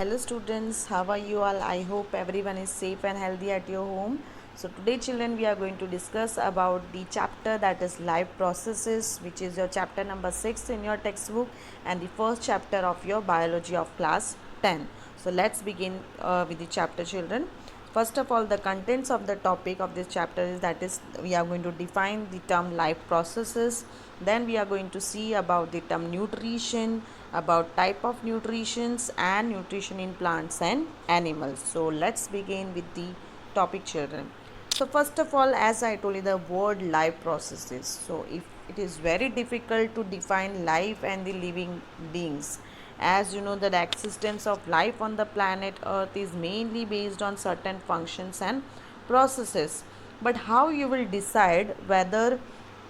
Hello students, how are you all? I hope everyone is safe and healthy at your home. So today children we are going to discuss about the chapter that is life processes, which is your chapter number 6 in your textbook and the first chapter of your biology of class 10. So let's begin with the chapter children. First of all, the contents of the topic of this chapter is that is we are going to define the term life processes. Then we are going to see about the term nutrition, about type of nutritions and nutrition in plants and animals. So let's begin with the topic children. So first of all, as I told you, the word life processes. So if it is very difficult to define life and the living beings, as you know that the existence of life on the planet earth is mainly based on certain functions and processes, but how you will decide whether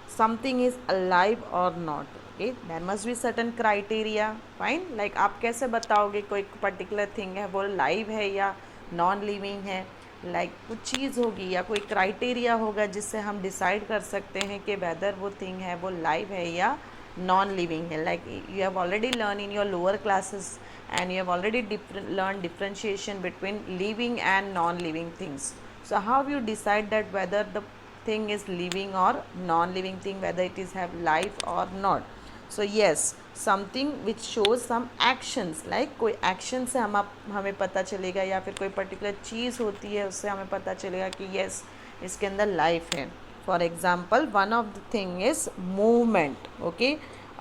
something is alive or not? Okay, there must be certain criteria. Fine, like आप कैसे बताओगे कोई particular thing है वो live है या non living है? Like कुछ चीज़ होगी या कोई क्राइटेरिया होगा जिससे हम डिसाइड कर सकते हैं कि वेदर वो थिंग है वो लाइव है या नॉन लिविंग है. Like you have already learn in your lower classes and you have already learn differentiation between living and non living things. So how you decide that whether the thing is living or non-living thing, whether it is have life or not? So yes, something which shows some actions, like कोई action से हमें पता चलेगा या फिर कोई particular चीज़ होती है उससे हमें पता चलेगा कि yes इसके अंदर life है. For example, one of the thing is movement. Okay,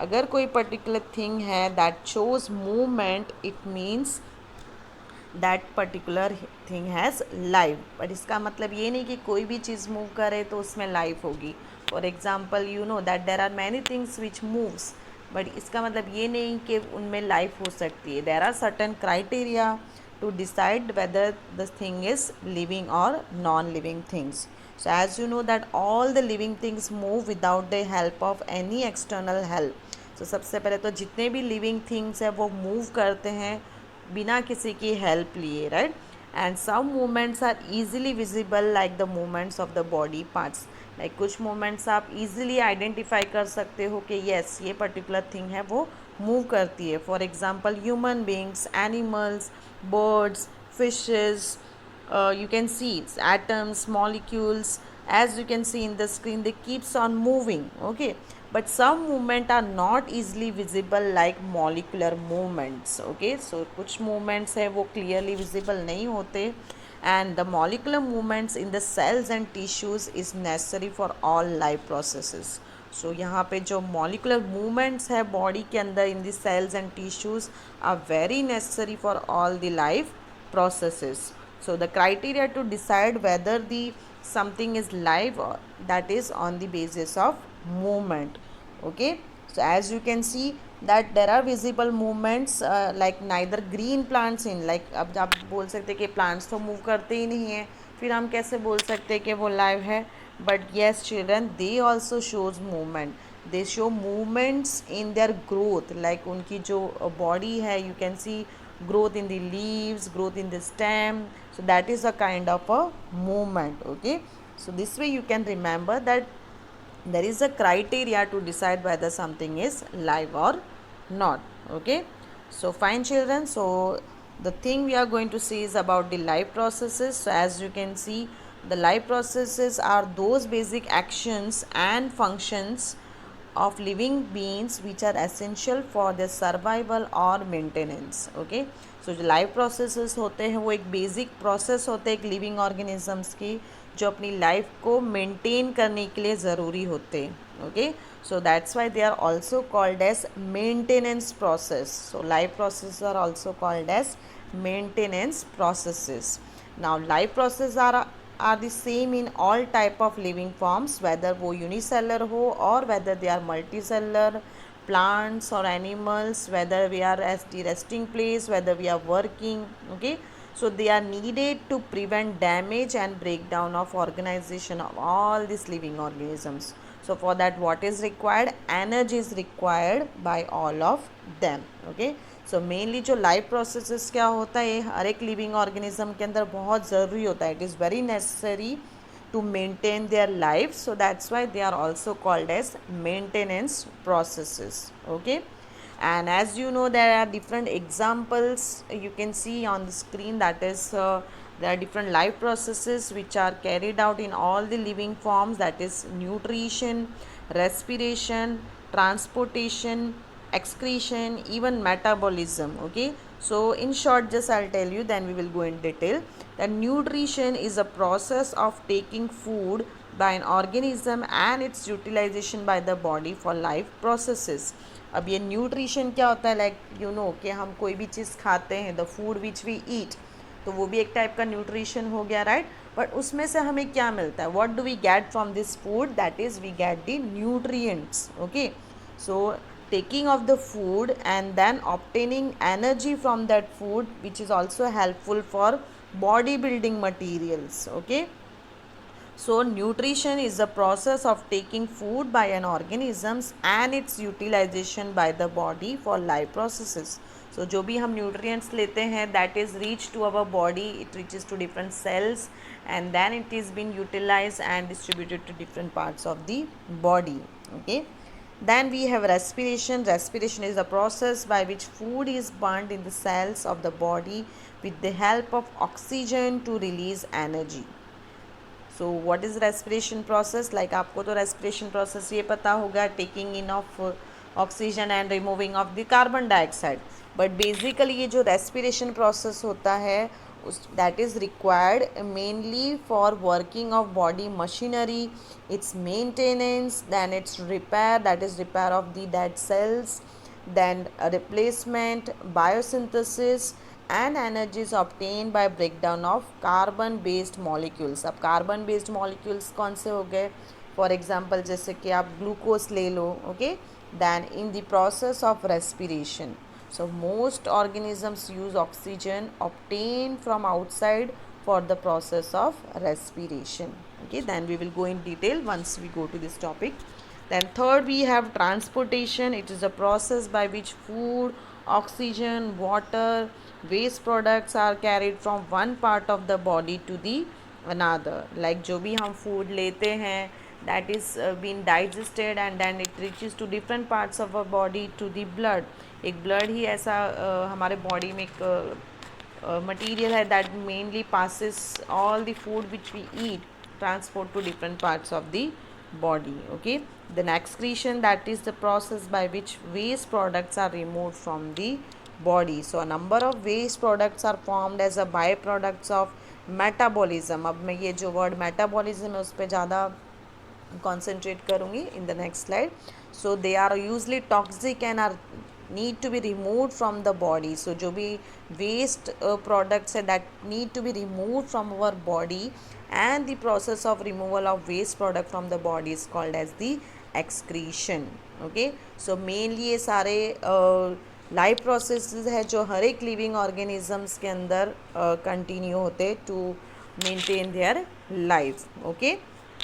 अगर कोई particular thing है that shows movement, it means that particular thing has life. But इसका मतलब ये नहीं कि कोई भी चीज़ मूव करे तो उसमें लाइफ होगी. For example you know that there are many things which moves, but इसका मतलब ये नहीं कि उनमें लाइफ हो सकती है. There are certain criteria to decide whether the thing is living or non-living things. So as you know that all the living things move without the help of any external help. So सबसे पहले तो जितने भी living things है वो move करते हैं बिना किसी की हेल्प लिए, right. And some movements are easily visible like the movements of the body parts. Like कुछ मूवमेंट्स आप ईजिली आइडेंटिफाई कर सकते हो कि येस ये पर्टिकुलर थिंग है वो मूव करती है. For example human beings, animals, birds, fishes, you can see atoms, molecules, as you can see in the screen, they keeps on moving. Okay, but some movement are not easily visible like molecular movements. Okay, so कुछ movements है वो clearly visible नहीं होते, and the molecular movements in the cells and tissues is necessary for all life processes. So यहाँ पे जो molecular movements है body के अंदर in the cells and tissues are very necessary for all the life processes. So the criteria to decide whether the something is live or that is on the basis of movement. Okay, so as you can see that there are visible movements like neither green plants in, like अब आप बोल सकते कि plants तो move करते ही नहीं हैं, फिर हम कैसे बोल सकते कि वो live है? But yes children, they also shows movement. They show movements in their growth, like उनकी जो body है, you can see growth in the leaves, growth in the stem. So that is a kind of a movement. Okay, so this way you can remember that there is a criteria to decide whether something is live or not. Okay, so fine children, so the thing we are going to see is about the life processes. So as you can see, the life processes are those basic actions and functions of living beings which are essential for their survival or maintenance. Okay, so जो life processes होते हैं वो एक basic process होते हैं एक living organisms की जो अपनी लाइफ को मेंटेन करने के लिए ज़रूरी होते हैं. Okay, so that's why they are also called as maintenance process. So life process are also called as maintenance processes. Now life process are the same in all type of living forms, whether वो unicellular हो or whether they are multicellular, plants or animals, whether we are at the resting place, whether we are working. Okay, so they are needed to prevent damage and breakdown of organization of all these living organisms. So for that what is required? Energy is required by all of them. Okay, so mainly जो life processes क्या होता है हर एक living organism के अंदर बहुत ज़रूरी होता है. It is very necessary to maintain their life. So that's why they are also called as maintenance processes. Okay, And as you know, there are different examples you can see on the screen, that is there are different life processes which are carried out in all the living forms, that is nutrition, respiration, transportation, excretion, even metabolism. Okay, so in short, just I'll tell you, then we will go in detail. That nutrition is a process of taking food by an organism and its utilization by the body for life processes. अब ये nutrition क्या होता है, like you know कि हम कोई भी चीज़ खाते हैं, the food which we eat, तो वो भी एक टाइप का न्यूट्रिशन हो गया, राइट. बट उसमें से हमें क्या मिलता है, what do we get from this food, that is we get the nutrients. Okay, so taking of the food and then obtaining energy from that food, which is also helpful for bodybuilding materials. Okay, so nutrition is the process of taking food by an organisms and its utilization by the body for life processes. So जो भी हम nutrients लेते हैं, that is reached to our body, it reaches to different cells and then it is being utilized and distributed to different parts of the body. Okay, then we have respiration. Respiration is the process by which food is burned in the cells of the body with the help of oxygen to release energy. So what is respiration process, like आपको तो respiration process ये पता होगा, taking in of oxygen and removing of the carbon dioxide. But basically ये जो respiration process होता है उस that is required mainly for working of body machinery, its maintenance, then its repair, that is repair of the dead cells, then replacement, biosynthesis, and energy is obtained by breakdown of carbon based molecules. अब carbon based molecules कौन से हो गए, for example जैसे कि आप glucose ले लो. Okay, then in the process of respiration, so most organisms use oxygen obtained from outside for the process of respiration. Okay, then we will go in detail once we go to this topic. Then third we have transportation. It is a process by which food, oxygen, water, waste products are carried from one part of the body to the another. Like जो भी हम food लेते हैं, that is being digested and then it reaches to different parts of our body to the blood. एक blood ही ऐसा हमारे body में एक material है that mainly passes all the food which we eat, transport to different parts of the body. Okay, then excretion, that is the process by which waste products are removed from the body. So a number of waste products are formed as a byproducts of metabolism. अब मैं ये जो word metabolism है उस पर ज़्यादा concentrate करूँगी in the next slide. So they are usually toxic and are need to be removed from the body. So जो भी waste products है that need to be removed from our body, and the process of removal of waste product from the body is called as the excretion. Okay, so mainly ये सारे life processes है जो हर एक living organisms के अंदर continue होते to maintain their life. Okay,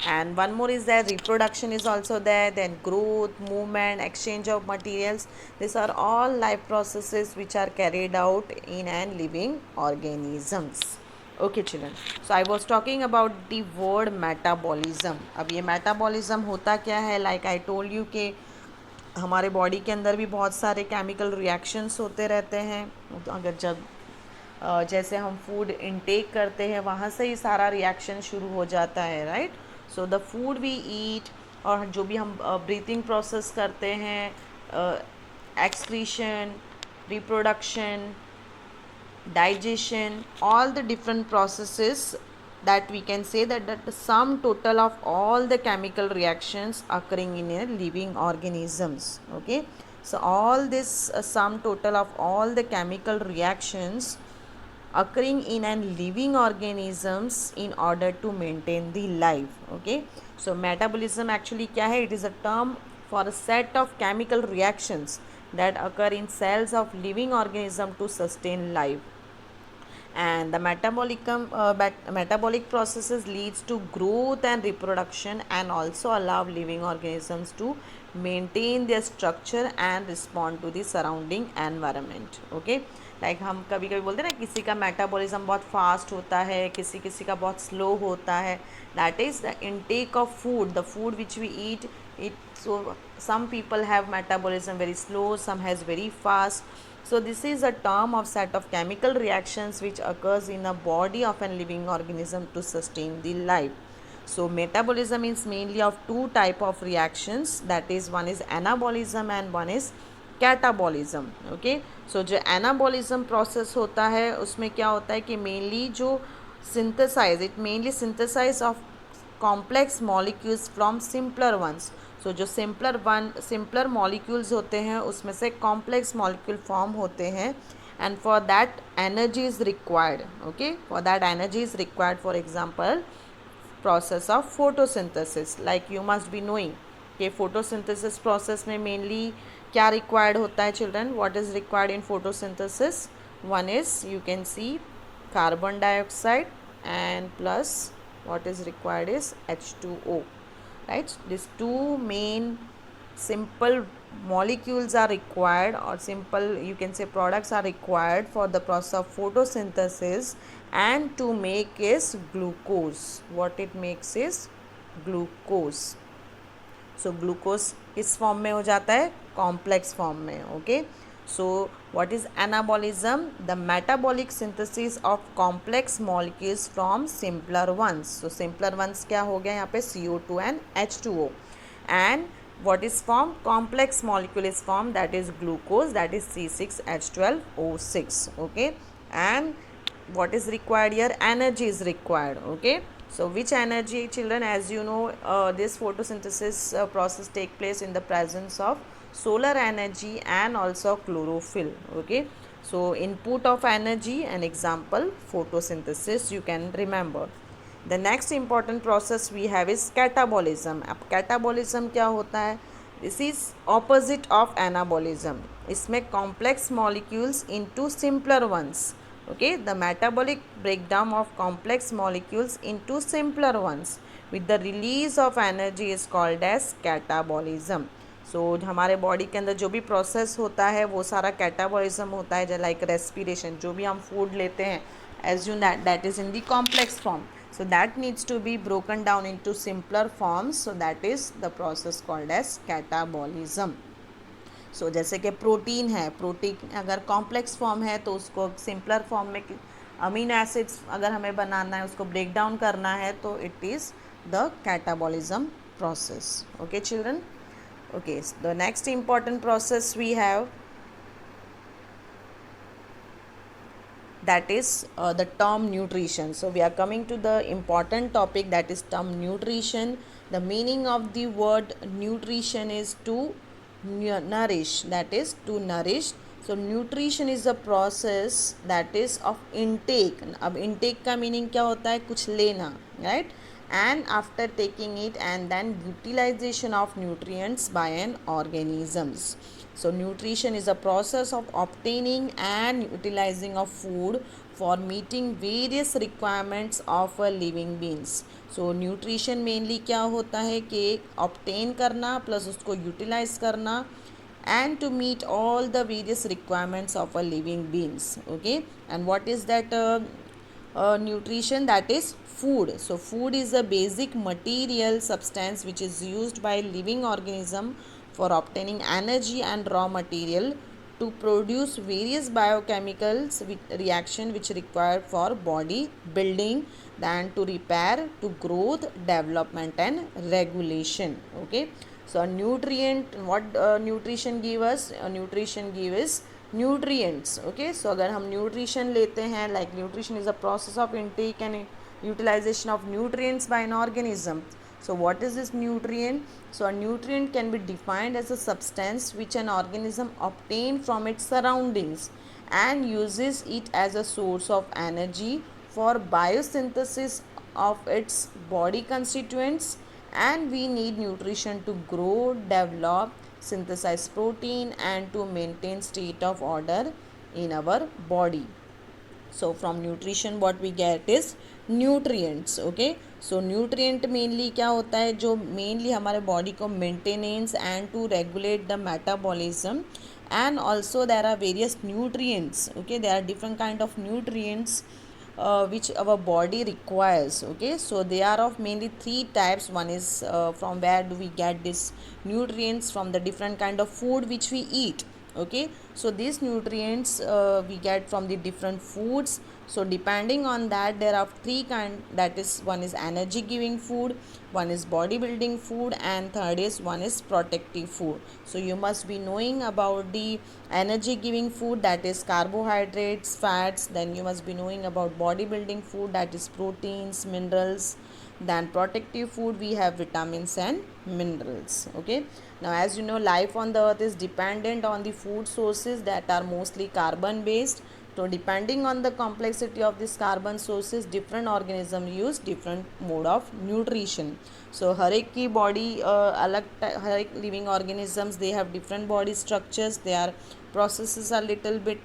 and one more is that reproduction is also there, then growth, movement, exchange of materials, these are all life processes which are carried out in an living organisms. Okay children, so I was talking about the word metabolism. अब ये metabolism होता क्या है, like I told you कि हमारे body के अंदर भी बहुत सारे केमिकल रिएक्शंस होते रहते हैं. अगर जब जैसे हम फूड इनटेक करते हैं वहाँ से ही सारा रिएक्शन शुरू हो जाता है, right. So the food we eat, और जो भी हम ब्रीथिंग प्रोसेस करते हैं, excretion, reproduction, digestion, all the different processes, that we can say that the sum total of all the chemical reactions occurring in a living organisms. Okay, so all this sum total of all the chemical reactions occurring in an living organisms in order to maintain the life. Okay, so metabolism actually क्या है, it is a term for a set of chemical reactions that occur in cells of living organism to sustain life. And the metabolic processes leads to growth and reproduction and also allow living organisms to maintain their structure and respond to the surrounding environment. Okay, like हम कभी कभी बोलते हैं ना किसी का metabolism बहुत fast होता है, किसी का बहुत स्लो होता है. That is the intake of food, the food which we eat it. So some people have metabolism very slow, some has very fast. So this is a term of set of chemical reactions which occurs in a body of a living organism to sustain the life. So metabolism is mainly of two type of reactions, that is one is anabolism and one is catabolism. Okay, so जो anabolism process होता है उसमें क्या होता है कि mainly जो synthesise, it mainly synthesise of complex molecules from simpler ones. So जो सिंपलर मॉलिक्यूल्स होते हैं उसमें से कॉम्प्लेक्स मॉलिक्यूल फॉर्म होते हैं, and for that energy is required. Okay, for that energy is required. For example process of photosynthesis, like you must be knowing कि photosynthesis process में mainly क्या रिक्वायर्ड होता है children. What is required in photosynthesis? One is you can see carbon dioxide and plus what is required is H2O, right? These two main simple molecules are required, or simple you can say products are required for the process of photosynthesis, and to make is glucose. What it makes is glucose. So glucose किस form में हो जाता है? Complex form में. Okay, so what is anabolism? The metabolic synthesis of complex molecules from simpler ones. So simpler ones क्या हो गया यहाँ पे? CO2 and H2O. And what is formed? Complex molecule is formed, that is glucose, that is C6H12O6. okay, and what is required here? Energy is required. Okay, so which energy children? As you know, this photosynthesis process take place in the presence of solar energy and also chlorophyll. Okay, so input of energy, an example photosynthesis you can remember. The next important process we have is catabolism. अब catabolism क्या होता है? This is opposite of anabolism. इसमें complex molecules into simpler ones. Okay, the metabolic breakdown of complex molecules into simpler ones with the release of energy is called as catabolism. सो हमारे body के अंदर जो भी process होता है वो सारा कैटाबॉलिज्म होता है, लाइक रेस्पिरेशन, जो भी हम फूड लेते हैं assume that is in the complex form, so that needs to be broken down into simpler forms, so that is the process called as catabolism. So जैसे कि प्रोटीन है, प्रोटीन अगर complex form है तो उसको simpler form में amino acids अगर हमें बनाना है, उसको ब्रेक डाउन करना है, तो it is the catabolism process. Okay children. Okay, so the next important process we have, that is the term nutrition. So we are coming to the important topic, that is term nutrition. The meaning of the word nutrition is to nourish, that is to nourish. So nutrition is a process that is of intake. अब intake का meaning क्या होता है? कुछ लेना, right? And after taking it, and then utilization of nutrients by an organisms. So nutrition is a process of obtaining and utilizing of food for meeting various requirements of a living beings. So nutrition mainly क्या होता है कि obtain करना plus उसको utilize करना and to meet all the various requirements of a living beings. Okay, and what is that nutrition? That is food. So food is a basic material substance which is used by living organism for obtaining energy and raw material to produce various biochemicals reaction which required for body building, then to repair, to growth, development and regulation. Okay, so nutrient, what nutrition give us? Nutrition give us nutrients. Okay, so अगर हम nutrition लेते हैं, like nutrition is a process of intake and utilization of nutrients by an organism. So what is this nutrient? So a nutrient can be defined as a substance which an organism obtains from its surroundings and uses it as a source of energy for biosynthesis of its body constituents, and we need nutrition to grow, develop, synthesize protein and to maintain state of order in our body. So from nutrition what we get is nutrients. Okay, so nutrient mainly क्या होता है? जो mainly हमारे body को maintenance and to regulate the metabolism, and also there are various nutrients. Okay, there are different kind of nutrients which our body requires. Okay, so they are of mainly three types. One is from where do we get this nutrients? From the different kind of food which we eat. Okay, so these nutrients we get from the different foods. So depending on that, there are three kind, that is, one is energy giving food, one is body building food, and third is one is protective food. So you must be knowing about the energy giving food, that is carbohydrates, fats. Then you must be knowing about body building food, that is proteins, minerals. Then protective food, we have vitamins and minerals. Okay, now as you know, life on the earth is dependent on the food sources that are mostly carbon based. So depending on the complexity of these carbon sources, different organisms use different mode of nutrition. So हर एक की body अलग, हर एक living organisms, they have different body structures. Their processes are little bit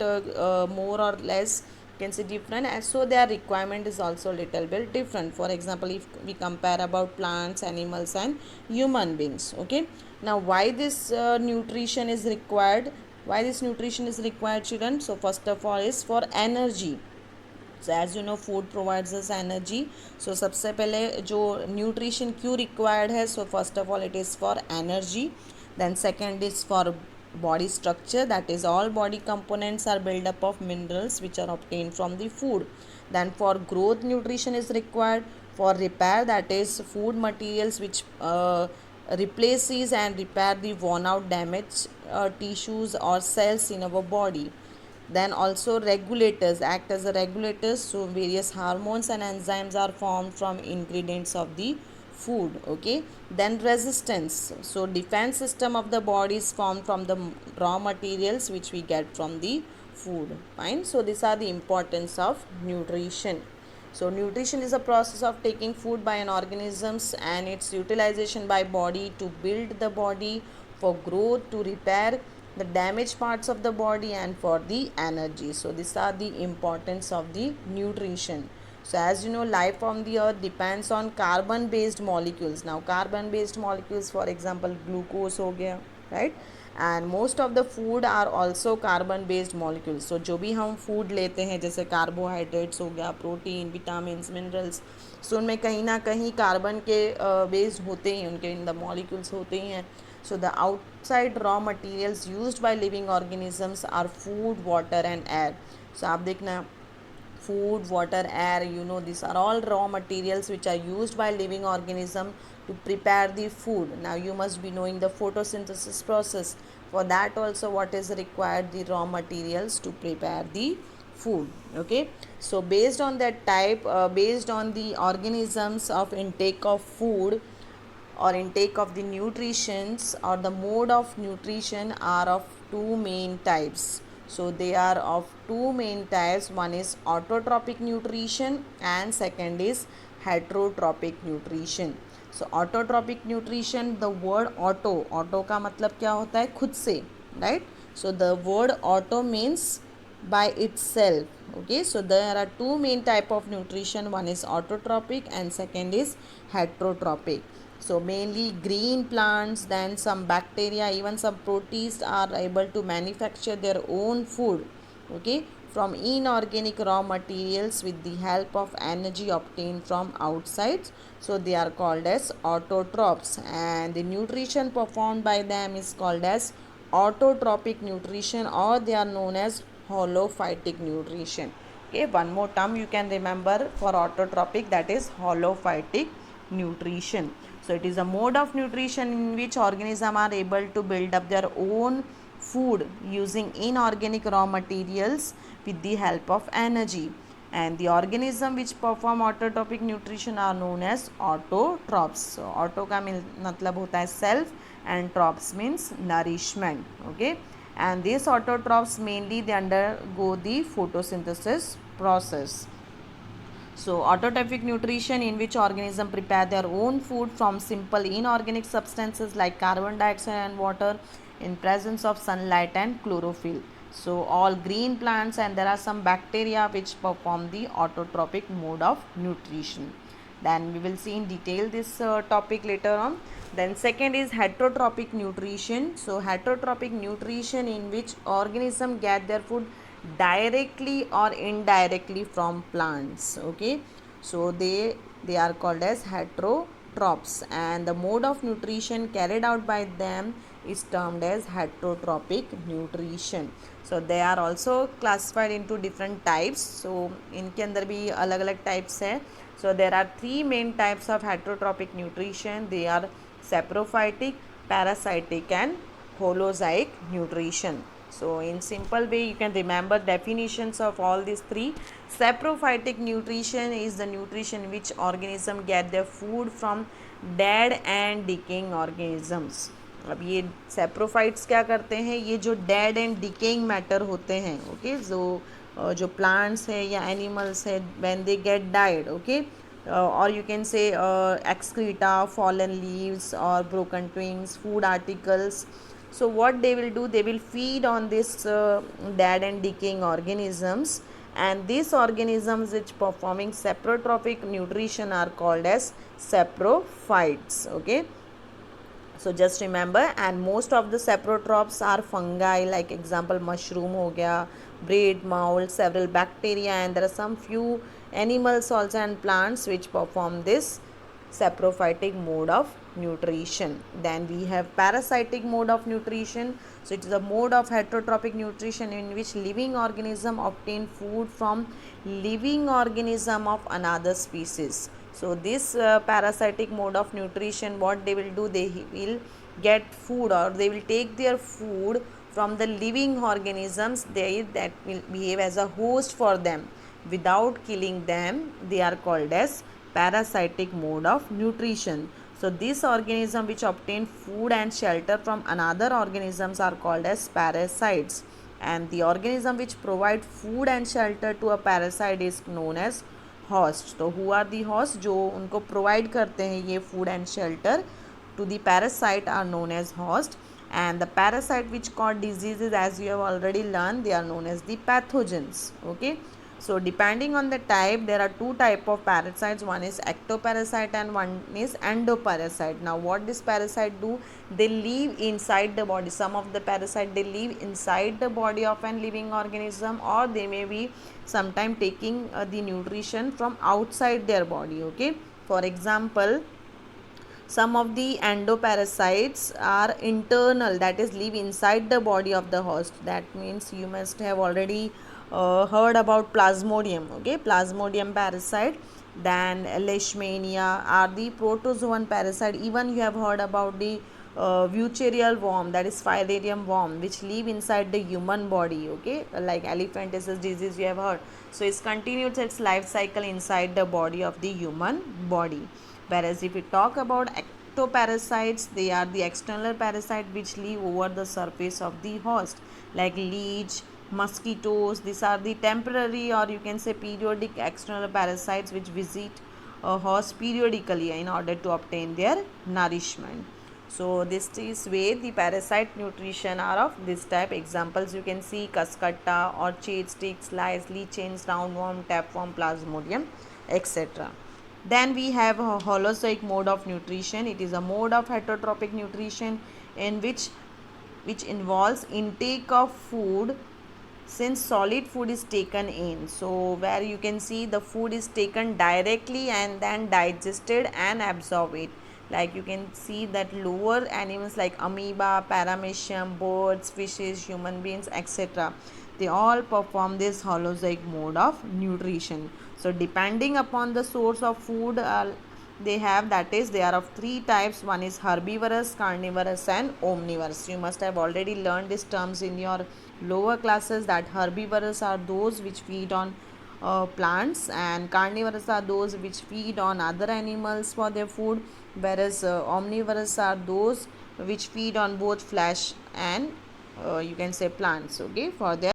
more or less, can say, different, and so their requirement is also little bit different. For example, if we compare about plants, animals, and human beings. Okay, now why this nutrition is required? Why this nutrition is required, children? So first of all is for energy. So as you know, food provides us energy. So सबसे पहले जो nutrition क्यों required है? So first of all, it is for energy. Then second is for body structure, that is all body components are built up of minerals which are obtained from the food. Then for growth, nutrition is required. For repair, that is food materials which replaces and repair the worn out damaged tissues or cells in our body. Then also regulators act as a regulators. So various hormones and enzymes are formed from ingredients of the food. Okay, then resistance, so defense system of the body is formed from the raw materials which we get from the food. Fine, so these are the importance of nutrition. So nutrition is a process of taking food by an organisms and its utilization by body to build the body, for growth, to repair the damaged parts of the body, and for the energy. So these are the importance of the nutrition. So as you know, life on the earth depends on carbon based molecules. Now carbon based molecules, for example glucose हो गया, right, and most of the food are also carbon based molecules. So जो भी हम food लेते हैं, जैसे carbohydrates हो गया, protein, vitamins, minerals, so उनमें कहीं ना कहीं कार्बन के बेस्ड होते ही, उनके इन द मॉलिक्यूल्स होते ही हैं. So the outside raw materials used by living organisms are food, water and air. So आप देखना, food, water, air, you know, these are all raw materials which are used by living organism to prepare the food. Now you must be knowing the photosynthesis process. For that also, what is required? The raw materials to prepare the food. Okay, so based on that type, based on the organisms of intake of food or intake of the nutritions, or the mode of nutrition are of two main types. So they are of two main types. One is autotrophic nutrition and second is heterotrophic nutrition. So autotrophic nutrition, the word auto का मतलब क्या होता है? खुद से, right? So the word auto means by itself. Okay, so there are two main type of nutrition. One is autotrophic and second is heterotrophic. So mainly green plants, then some bacteria, even some protists are able to manufacture their own food, okay, from inorganic raw materials with the help of energy obtained from outside. So they are called as autotrophs, and the nutrition performed by them is called as autotrophic nutrition, or they are known as holophytic nutrition. Okay, one more term you can remember for autotrophic, that is holophytic nutrition. So it is a mode of nutrition in which organisms are able to build up their own food using inorganic raw materials with the help of energy. And the organism which perform autotrophic nutrition are known as autotrophs. So auto का मतलब होता है self and trophs means nourishment. Okay, and these autotrophs mainly they undergo the photosynthesis process. So autotrophic nutrition, in which organisms prepare their own food from simple inorganic substances like carbon dioxide and water in presence of sunlight and chlorophyll. So all green plants, and there are some bacteria which perform the autotrophic mode of nutrition. Then we will see in detail this topic later on. Then second is heterotrophic nutrition. So heterotrophic nutrition, in which organisms get their food directly or indirectly from plants. Okay, so they are called as heterotrophs, and the mode of nutrition carried out by them is termed as heterotrophic nutrition. So they are also classified into different types. So इनके अंदर भी अलग अलग types है. So there are three main types of heterotrophic nutrition. They are saprophytic, parasitic and holozoic nutrition. So in simple way you can remember definitions of all these three. Saprophytic nutrition is the nutrition in which organism get their food from dead and decaying organisms. अब ये saprophytes क्या करते हैं, ये जो dead and decaying matter होते हैं, okay, जो प्लांट्स है या एनिमल्स है, when they get died, okay, or you can say excreta, fallen leaves or broken twigs, food articles. So what they will do, they will feed on this dead and decaying organisms, and these organisms which performing saprotrophic nutrition are called as saprophytes. Okay, so just remember, and most of the saprotrophs are fungi, like example mushroom ho gaya, bread mold, several bacteria, and there are some few animals also and plants which perform this saprophytic mode of nutrition. Then we have parasitic mode of nutrition. So it is a mode of heterotrophic nutrition in which living organism obtain food from living organism of another species. So this parasitic mode of nutrition, what they will do, they will get food, or they will take their food from the living organisms that will behave as a host for them without killing them. They are called as parasitic mode of nutrition. So these organisms which obtain food and shelter from another organisms are called as parasites, and the organism which provide food and shelter to a parasite is known as host. तो who are the host, जो उनको provide करते हैं ये food and shelter to the parasite are known as host, and the parasite which cause diseases, as you have already learned, they are known as the pathogens. Okay, so depending on the type, there are two type of parasites. One is ectoparasite and one is endoparasite. Now what this parasite do, they live inside the body. Some of the parasite, they live inside the body of an living organism, or they may be sometime taking the nutrition from outside their body. Okay, for example, some of the endoparasites are internal, that is live inside the body of the host. That means you must have already heard about plasmodium. Okay, plasmodium parasite. Then leishmania are the protozoan parasite. Even you have heard about the Wucherial worm, that is Filarium worm, which live inside the human body. Okay, like elephantiasis disease you have heard. So it continues its life cycle inside the body of the human body. Whereas if we talk about ectoparasites, they are the external parasite which live over the surface of the host, like leech, mosquitoes. These are the temporary, or you can say periodic external parasites which visit a host periodically in order to obtain their nourishment. So this is way the parasite nutrition are of this type. Examples you can see: cuscuta, orchid sticks, lice, lichens, roundworm, tapeworm, plasmodium, etc. Then we have a holozoic mode of nutrition. It is a mode of heterotrophic nutrition in which involves intake of food, since solid food is taken in. So where you can see the food is taken directly and then digested and absorbed it. Like you can see that lower animals like amoeba, paramecium, birds, fishes, human beings, etc., they all perform this holozoic mode of nutrition. So depending upon the source of food they have, that is, they are of three types. One is herbivorous, carnivorous and omnivorous. You must have already learned these terms in your lower classes, that herbivorous are those which feed on plants, and carnivorous are those which feed on other animals for their food, whereas omnivorous are those which feed on both flesh and you can say plants, okay, for their